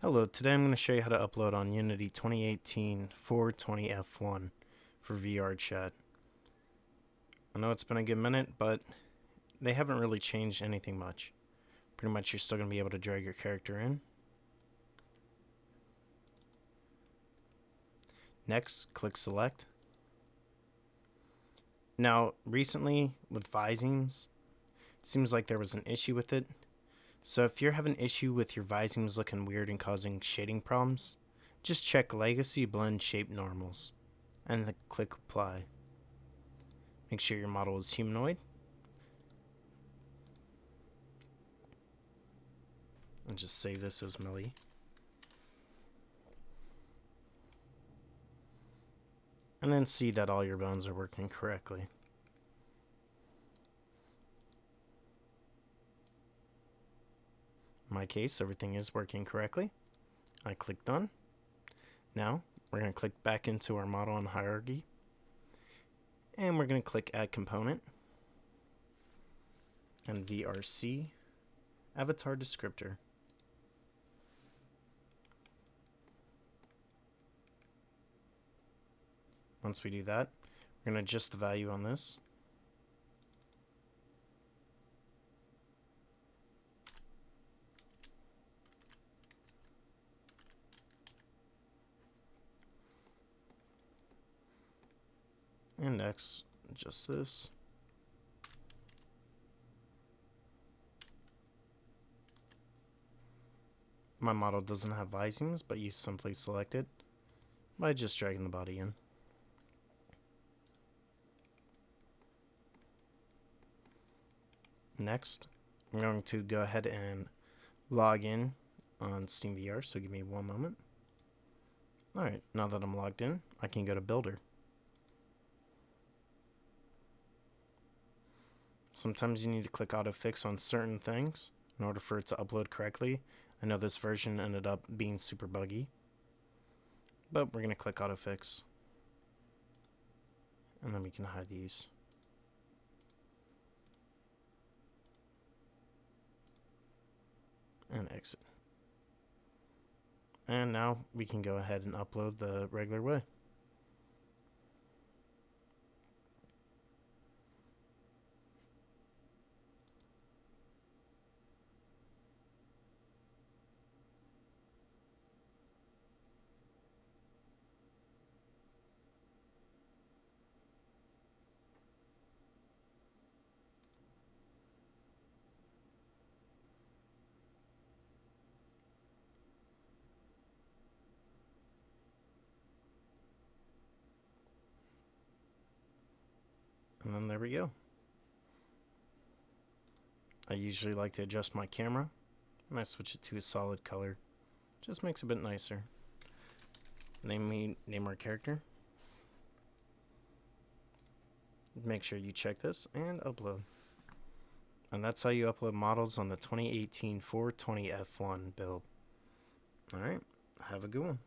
Hello, today I'm going to show you how to upload on Unity 2018 420F1 for Vrchat. I know it's been a good minute, but they haven't really changed anything much. Pretty much you're still going to be able to drag your character in. Next, click Select. Now, recently with Visemes, it seems like there was an issue with it. So if you're having an issue with your Visemes looking weird and causing shading problems, just check Legacy Blend Shape Normals and then click Apply. Make sure your model is humanoid. And just save this as Millie. And then see that all your bones are working correctly. In my case, everything is working correctly. I click Done. Now, we're going to click back into our model and hierarchy. And we're going to click Add Component. And VRC, Avatar Descriptor. Once we do that, we're going to adjust the value on this. And next, adjust this. My model doesn't have Visemes, but you simply select it by just dragging the body in. Next, I'm going to go ahead and log in on SteamVR, so give me one moment. Alright, now that I'm logged in, I can go to Builder. Sometimes you need to click autofix on certain things in order for it to upload correctly. I know this version ended up being super buggy, but we're going to click autofix. And then we can hide these. And exit. And now we can go ahead and upload the regular way. And then there we go. I usually like to adjust my camera, and I switch it to a solid color. Just makes it a bit nicer. Name our character. Make sure you check this and upload. And that's how you upload models on the 2018 420F1 build. Alright, have a good one.